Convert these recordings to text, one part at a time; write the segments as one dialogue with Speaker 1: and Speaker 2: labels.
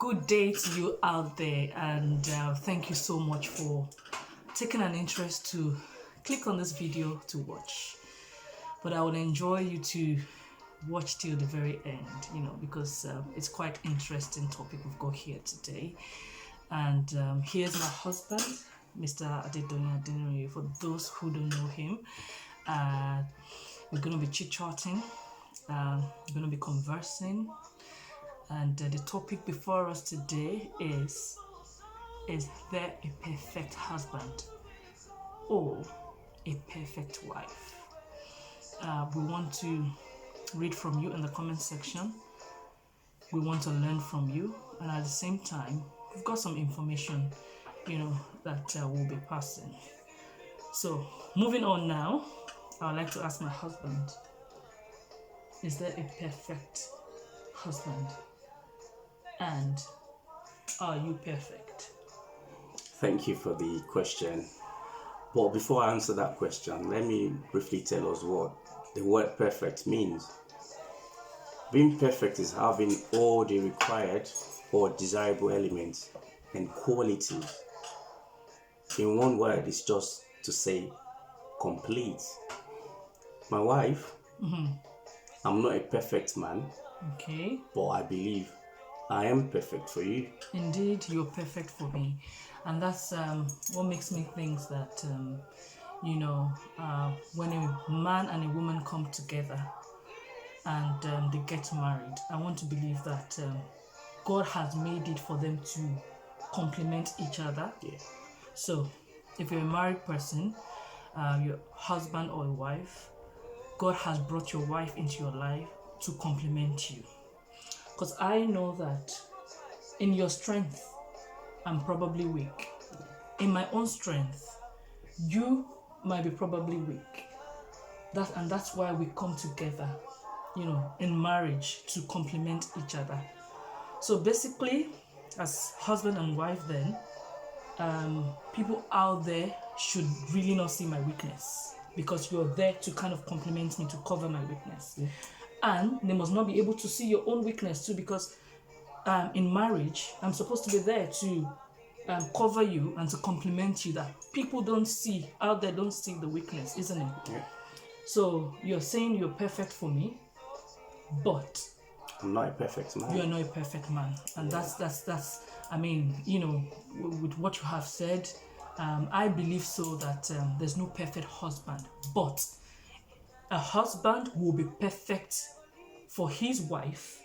Speaker 1: Good day to you out there, and thank you so much for taking an interest to click on this video to watch. But I would enjoy you to watch till the very end, because it's quite interesting topic we've got here today. And here's my husband, Mr. Adedonia Adeniyi. For those who don't know him, we're going to be chit-chatting, we're going to be conversing. And the topic before us today is there a perfect husband or a perfect wife? We want to read from you in the comment section. We want to learn from you, and at the same time, we've got some information, that we'll be passing. So, moving on now, I would like to ask my husband, is there a perfect husband? And are you perfect?
Speaker 2: Thank you for the question. But before I answer that question, let me briefly tell us what the word perfect means. Being perfect is having all the required or desirable elements and qualities. In one word, it's just to say complete. My wife, I'm not a perfect man,
Speaker 1: Okay.
Speaker 2: but I believe I am perfect for you.
Speaker 1: Indeed, you're perfect for me. And that's what makes me think that, when a man and a woman come together and they get married, I want to believe that God has made it for them to complement each other.
Speaker 2: Yeah.
Speaker 1: So, if you're a married person, your husband or a wife, God has brought your wife into your life to complement you. Because I know that in your strength, I'm probably weak. In my own strength, you might be probably weak. That's why we come together, in marriage to complement each other. So basically, as husband and wife then, people out there should really not see my weakness, because you're there to kind of complement me, to cover my weakness. Yeah. And they must not be able to see your own weakness too, because in marriage, I'm supposed to be there to cover you and to compliment you, that people don't see out there, don't see the weakness, isn't it?
Speaker 2: Yeah.
Speaker 1: So you're saying you're perfect for me, but
Speaker 2: I'm not a perfect man.
Speaker 1: You're not a perfect man, and that's with what you have said, I believe so that there's no perfect husband, but a husband will be perfect for his wife,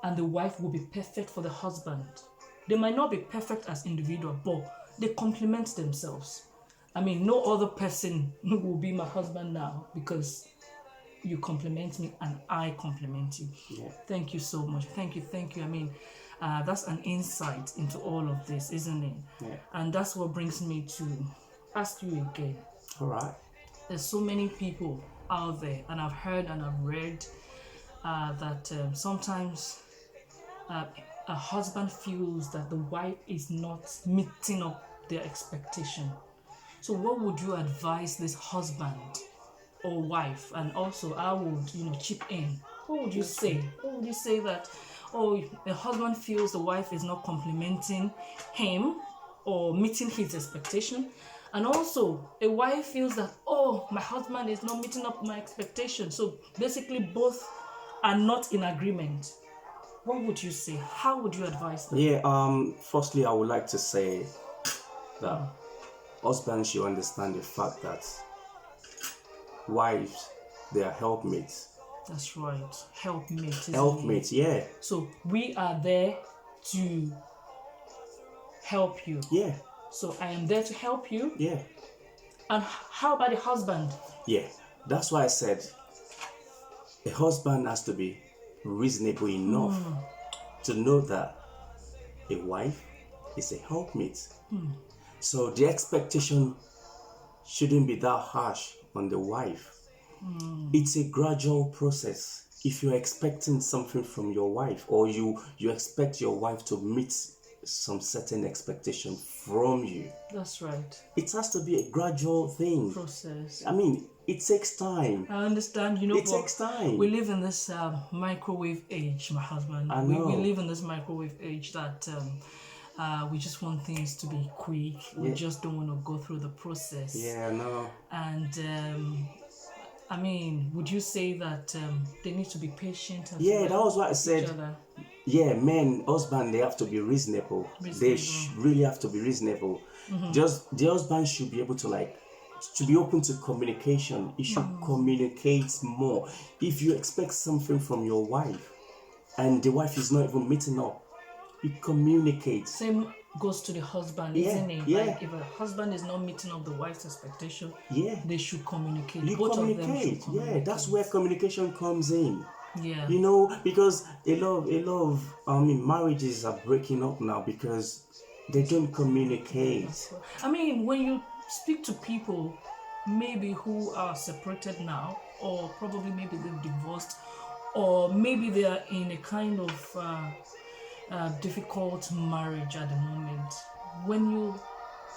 Speaker 1: and the wife will be perfect for the husband. They might not be perfect as individuals, but they complement themselves. No other person will be my husband now, because you compliment me and I compliment you.
Speaker 2: Yeah.
Speaker 1: Thank you so much. Thank you. That's an insight into all of this, isn't it?
Speaker 2: Yeah.
Speaker 1: And that's what brings me to ask you again.
Speaker 2: All right.
Speaker 1: There's so many people out there, and I've heard and I've read that sometimes a husband feels that the wife is not meeting up their expectation. So what would you advise this husband or wife? And also I would chip in. What would you say? What would you say that a husband feels the wife is not complimenting him or meeting his expectation, and also a wife feels that my husband is not meeting up my expectation, so basically both are not in agreement? What would you say? How would you advise them?
Speaker 2: Yeah, firstly I would like to say that husbands should understand the fact that wives, they are helpmates.
Speaker 1: That's right. Helpmates.
Speaker 2: Helpmates, yeah.
Speaker 1: So we are there to help you.
Speaker 2: Yeah.
Speaker 1: So I am there to help you.
Speaker 2: Yeah.
Speaker 1: And how about the husband?
Speaker 2: Yeah. That's why I said a husband has to be reasonable enough to know that a wife is a helpmate. So the expectation shouldn't be that harsh on the wife. It's a gradual process. If you're expecting something from your wife, or you expect your wife to meet some certain expectation from you,
Speaker 1: That's right.
Speaker 2: it has to be a gradual thing.
Speaker 1: Process.
Speaker 2: it takes time.
Speaker 1: I understand,
Speaker 2: It
Speaker 1: but
Speaker 2: takes time.
Speaker 1: we live in this microwave age, my husband.
Speaker 2: I
Speaker 1: We
Speaker 2: know.
Speaker 1: live in this microwave age that we just want things to be quick. We just don't want to go through the process.
Speaker 2: Yeah, no.
Speaker 1: And I mean, would you say that they need to be patient? And
Speaker 2: Yeah, that was what I said.
Speaker 1: each other?
Speaker 2: Yeah, men, husband, they have to be reasonable. They really have to be reasonable. Just the husband should be able to be open to communication. He should communicate more. If you expect something from your wife and the wife is not even meeting up, you communicate.
Speaker 1: Same goes to the husband, isn't it? Like if a husband is not meeting up the wife's expectation, they should communicate. Both of them should communicate.
Speaker 2: Yeah, that's where communication comes in.
Speaker 1: Yeah.
Speaker 2: Because a lot of marriages are breaking up now because they don't communicate.
Speaker 1: I mean, when you speak to people maybe who are separated now, or probably maybe they've divorced, or maybe they are in a kind of difficult marriage at the moment, when you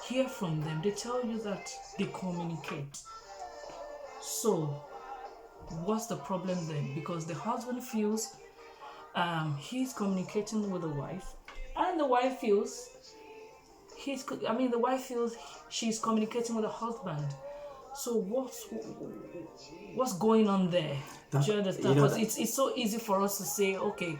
Speaker 1: hear from them, they tell you that they communicate. So what's the problem then? Because the husband feels he's communicating with the wife, and the wife feels the wife feels she's communicating with the husband. So what's going on there? Do you understand? Because it's so easy for us to say, okay,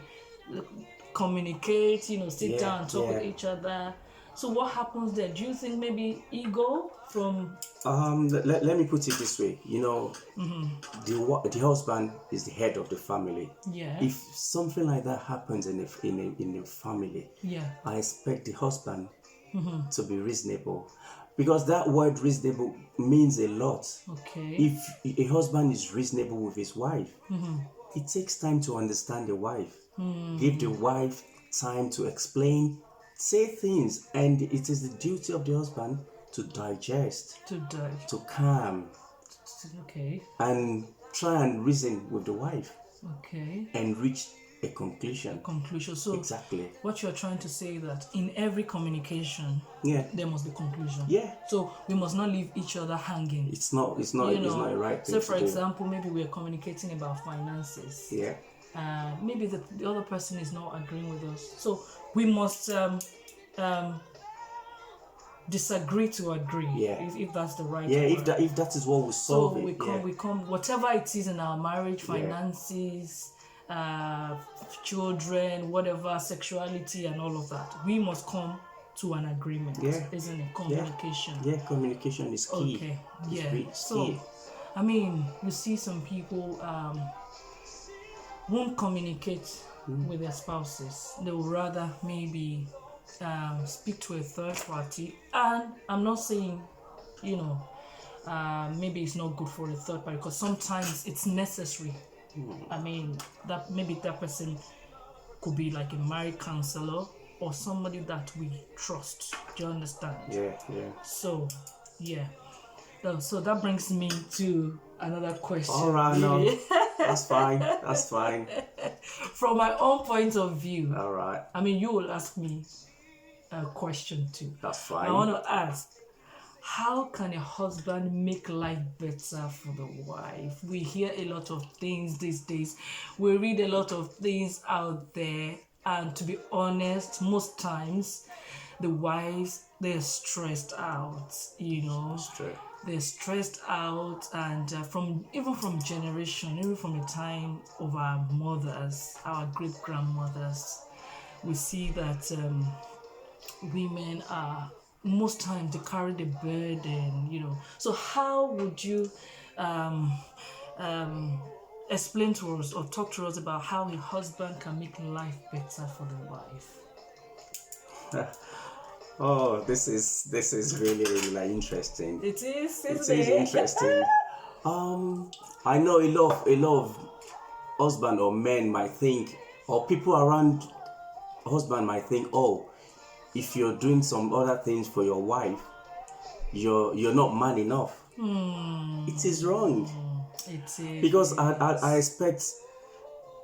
Speaker 1: communicate, sit down and talk with each other. So what happens there? Do you think maybe ego from?
Speaker 2: Let me put it this way. The husband is the head of the family.
Speaker 1: Yeah.
Speaker 2: If something like that happens in a family, I expect the husband to be reasonable, because that word reasonable means a lot.
Speaker 1: Okay.
Speaker 2: If a husband is reasonable with his wife, it takes time to understand the wife. Give the wife time to explain, say things, and it is the duty of the husband to digest, to calm, and try and reason with the wife, and reach a conclusion.
Speaker 1: So
Speaker 2: exactly
Speaker 1: what you're trying to say is that in every communication, there must be conclusion. So we must not leave each other hanging.
Speaker 2: It's not a right thing.
Speaker 1: So for example, maybe we're communicating about finances. Maybe the other person is not agreeing with us, so we must disagree to agree. If that's the right word.
Speaker 2: If that is what we solve.
Speaker 1: So we come whatever it is in our marriage, finances, children, whatever, sexuality and all of that, we must come to an agreement. Isn't it? Communication.
Speaker 2: Communication is key.
Speaker 1: Okay.
Speaker 2: It's
Speaker 1: So
Speaker 2: key.
Speaker 1: I mean, you see some people won't communicate with their spouses. They would rather maybe speak to a third party, and I'm not saying maybe it's not good for a third party, because sometimes it's necessary. I mean, that maybe that person could be like a married counselor or somebody that we trust. Do you understand? So so that brings me to another question.
Speaker 2: All right, no, that's fine.
Speaker 1: From my own point of view,
Speaker 2: all right.
Speaker 1: I mean, you will ask me a question too.
Speaker 2: That's fine.
Speaker 1: I want to ask, how can a husband make life better for the wife? We hear a lot of things these days. We read a lot of things out there. And to be honest, most times, the wives, they're stressed out, They're stressed out, and from generation, even from the time of our mothers, our great-grandmothers, we see that women are, most times they carry the burden, So how would you explain to us or talk to us about how a husband can make life better for the wife?
Speaker 2: Oh, this is really interesting.
Speaker 1: It is.
Speaker 2: It is interesting. I know a lot of husband or men might think, or people around husband might think, oh, if you're doing some other things for your wife, you're not man enough. It is wrong.
Speaker 1: It is.
Speaker 2: Because I expect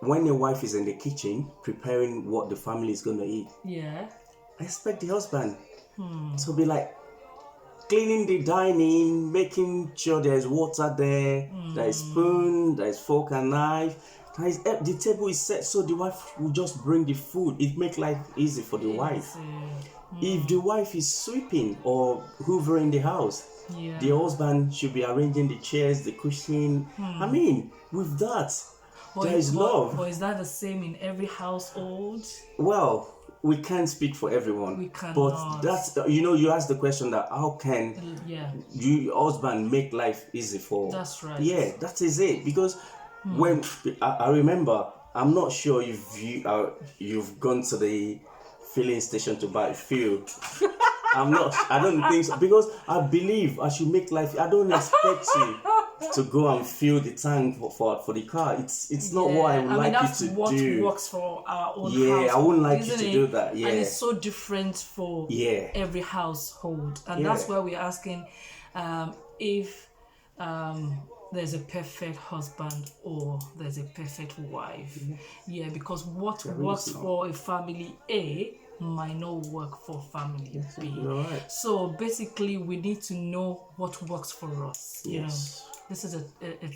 Speaker 2: when your wife is in the kitchen preparing what the family is going to eat, I expect the husband to be like, cleaning the dining, making sure there's water there, there's spoon, there's fork and knife. The table is set so the wife will just bring the food. It makes life easy for the wife. If the wife is sweeping or hoovering the house, the husband should be arranging the chairs, the cushion. I mean, with that, there is love.
Speaker 1: But is that the same in every household?
Speaker 2: Well, we can't speak for everyone.
Speaker 1: We cannot.
Speaker 2: But that's, you asked the question that how can you husband make life easy for?
Speaker 1: That's right.
Speaker 2: Yeah, that is it. Because when I remember, I'm not sure if you've gone to the filling station to buy fuel. I don't think so, because I believe I should make life. I don't expect you to go and fill the tank for the car. It's not what I would like you to do.
Speaker 1: That's what works for our own household.
Speaker 2: Yeah, I wouldn't like you to do that. Yeah,
Speaker 1: and it's so different for every household, and that's why we're asking if there's a perfect husband or there's a perfect wife. Yeah, because what works for a family A might not work for family B.
Speaker 2: Right.
Speaker 1: So basically, we need to know what works for us. You know, this is a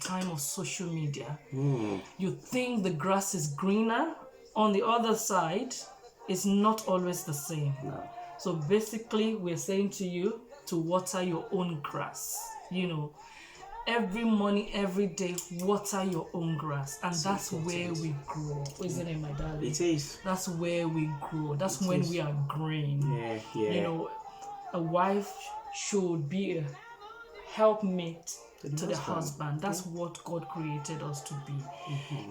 Speaker 1: time of social media. You think the grass is greener, on the other side, it's not always the same.
Speaker 2: No.
Speaker 1: So basically, we're saying to you to water your own grass. You know, every morning, every day, water your own grass, and that's where we grow, isn't it, my darling?
Speaker 2: It is.
Speaker 1: That's where we grow. That's when we are green.
Speaker 2: Yeah.
Speaker 1: You know, a wife should be a helpmate to the husband. That's what God created us to be.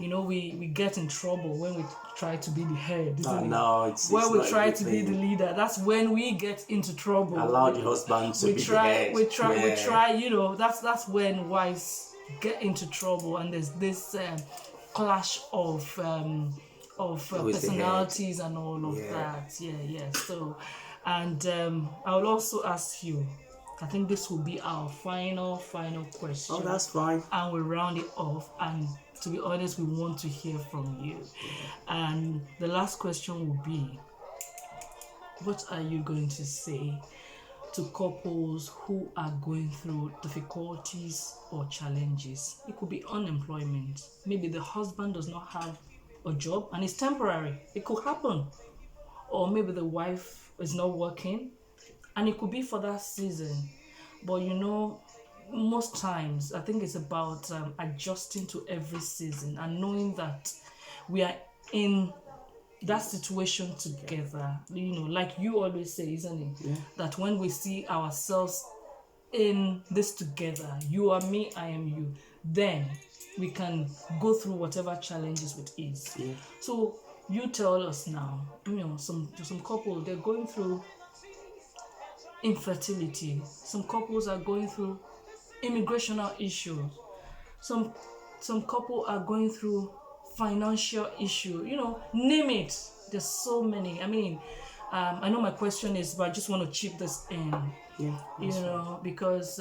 Speaker 1: You know, we get in trouble when we try to be the head, isn't it?
Speaker 2: No, it's
Speaker 1: when we
Speaker 2: not
Speaker 1: try
Speaker 2: a
Speaker 1: to
Speaker 2: good
Speaker 1: be
Speaker 2: thing.
Speaker 1: the leader, that's when we get into trouble.
Speaker 2: Allow the husband to be the head.
Speaker 1: We try, you know, that's when wives get into trouble, and there's this clash of personalities and all of that. Yeah. So, and I will also ask you, I think this will be our final question.
Speaker 2: Oh, that's fine.
Speaker 1: And we'll round it off. And to be honest, we want to hear from you. And the last question will be, what are you going to say to couples who are going through difficulties or challenges? It could be unemployment. Maybe the husband does not have a job and it's temporary. It could happen. Or maybe the wife is not working, and it could be for that season. But you know, most times I think it's about adjusting to every season and knowing that we are in that situation together. You know, like you always say, isn't it? That when we see ourselves in this together, you are me, I am you, then we can go through whatever challenges with ease. So you tell us now, you know, some couples, they're going through infertility. Some couples are going through immigrational issues. Some couple are going through financial issue. You know, name it. There's so many. I mean, I know my question is, but I just want to chip this in. You know, because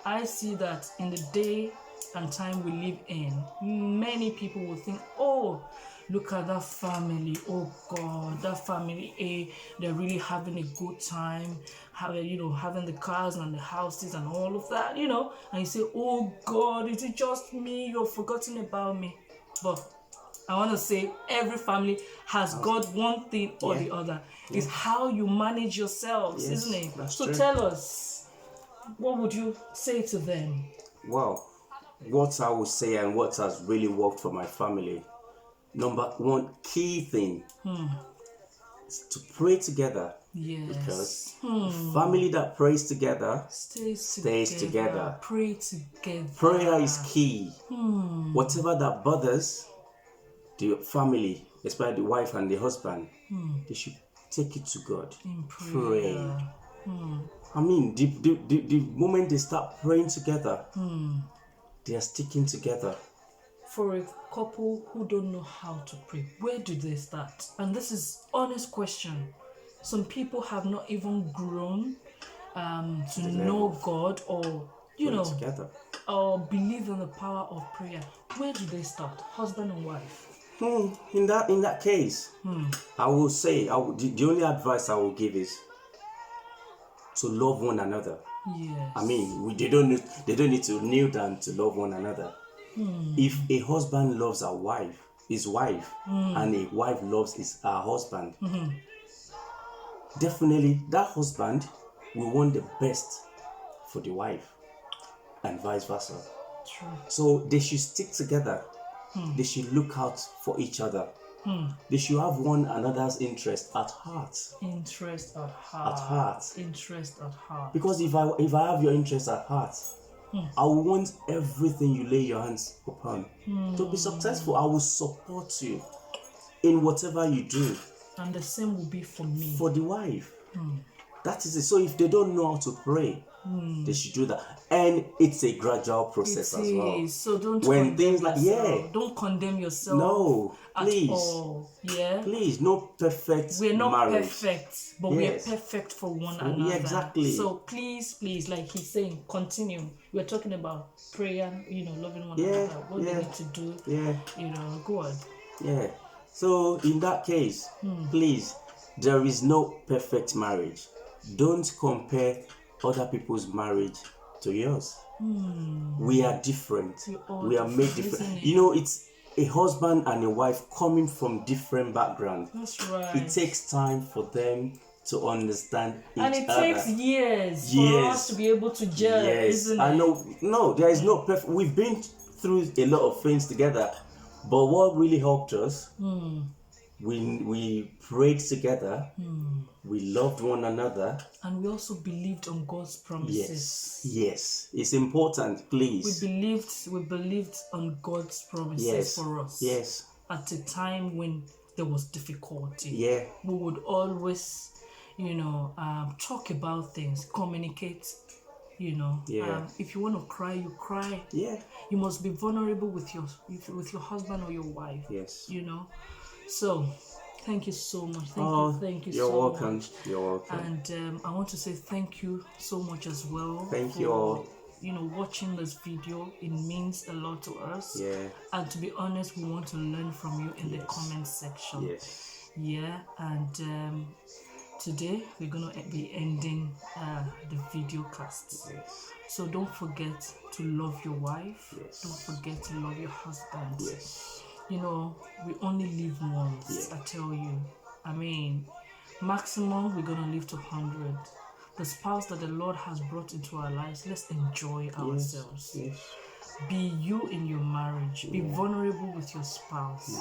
Speaker 1: I see that in the day and time we live in, many people will think, oh, look at that family. Oh God, that family A, they're really having a good time, having the cars and the houses and all of that, you know. And you say, oh God, is it just me? You've forgotten about me. But I want to say every family has got one thing or the other. It's how you manage yourselves, isn't it? So
Speaker 2: true.
Speaker 1: Tell us, what would you say to them?
Speaker 2: Well, what I would say and what has really worked for my family, number one key thing is to pray together. Because family that prays together stays together.
Speaker 1: Pray together.
Speaker 2: Prayer is key. Whatever that bothers the family, especially the wife and the husband, they should take it to God. Pray. I mean, the moment they start praying together, they are sticking together.
Speaker 1: For a couple who don't know how to pray, where do they start? And this is honest question. Some people have not even grown to know God or
Speaker 2: together,
Speaker 1: or believe in the power of prayer. Where do they start? Husband and wife.
Speaker 2: In that case, I will say the only advice I will give is to love one another.
Speaker 1: Yes.
Speaker 2: I mean, they don't need to kneel down to love one another. If a husband loves his wife, and a wife loves her husband, definitely that husband will want the best for the wife, and vice versa.
Speaker 1: True.
Speaker 2: So they should stick together. They should look out for each other. They should have one another's interest at heart.
Speaker 1: Interest at heart.
Speaker 2: At heart.
Speaker 1: Interest at heart.
Speaker 2: Because if I have your interest at heart, I will want everything you lay your hands upon to be successful. I will support you in whatever you do.
Speaker 1: And the same will be for me.
Speaker 2: For the wife. That is it. So if they don't know how to pray, they should do that. And it's a gradual process as well.
Speaker 1: So don't
Speaker 2: when things like
Speaker 1: don't condemn yourself.
Speaker 2: No, please.
Speaker 1: At all. Yeah.
Speaker 2: Please, no perfect
Speaker 1: We're not
Speaker 2: marriage.
Speaker 1: Perfect, but we're perfect for one another.
Speaker 2: Yeah, exactly.
Speaker 1: So please, like he's saying, continue. We're talking about prayer, loving one another. What we need to do. Yeah. Go on.
Speaker 2: Yeah. So in that case, please, there is no perfect marriage. Don't compare other people's marriage to yours. We are different. We are made different. It's a husband and a wife coming from different backgrounds.
Speaker 1: That's right.
Speaker 2: It takes time for them to understand each other.
Speaker 1: And it takes years for us to be able to judge, isn't it?
Speaker 2: I know. No, there is no perfect. We've been through a lot of things together, but what really helped us, we prayed together, we loved one another,
Speaker 1: and we also believed on God's promises.
Speaker 2: Yes, it's important. Please,
Speaker 1: we believed on God's promises for us.
Speaker 2: Yes,
Speaker 1: at a time when there was difficulty.
Speaker 2: Yeah,
Speaker 1: we would always, talk about things, communicate. If you want to cry, you cry.
Speaker 2: Yeah,
Speaker 1: you must be vulnerable with your husband or your wife.
Speaker 2: Yes,
Speaker 1: So, thank you so much. Thank you
Speaker 2: you're
Speaker 1: so
Speaker 2: welcome.
Speaker 1: much.
Speaker 2: You're welcome.
Speaker 1: And I want to say thank you so much as well.
Speaker 2: Thank you all.
Speaker 1: Watching this video, it means a lot to us.
Speaker 2: Yeah.
Speaker 1: And to be honest, we want to learn from you in the comment section.
Speaker 2: Yes.
Speaker 1: Yeah. And today we're gonna be ending the video cast.
Speaker 2: Yes.
Speaker 1: So don't forget to love your wife.
Speaker 2: Yes.
Speaker 1: Don't forget to love your husband.
Speaker 2: Yes.
Speaker 1: We only live once. I tell you. I mean, maximum we're gonna live to 100. The spouse that the Lord has brought into our lives, let's enjoy ourselves.
Speaker 2: Yes.
Speaker 1: Be you in your marriage. Be vulnerable with your spouse.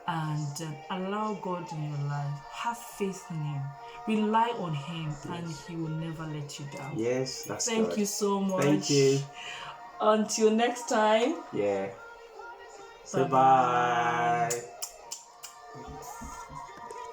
Speaker 1: And allow God in your life. Have faith in Him. Rely on Him, and He will never let you down.
Speaker 2: Yes, that's
Speaker 1: Thank you so much.
Speaker 2: Thank you.
Speaker 1: Until next time.
Speaker 2: Yeah. Say bye.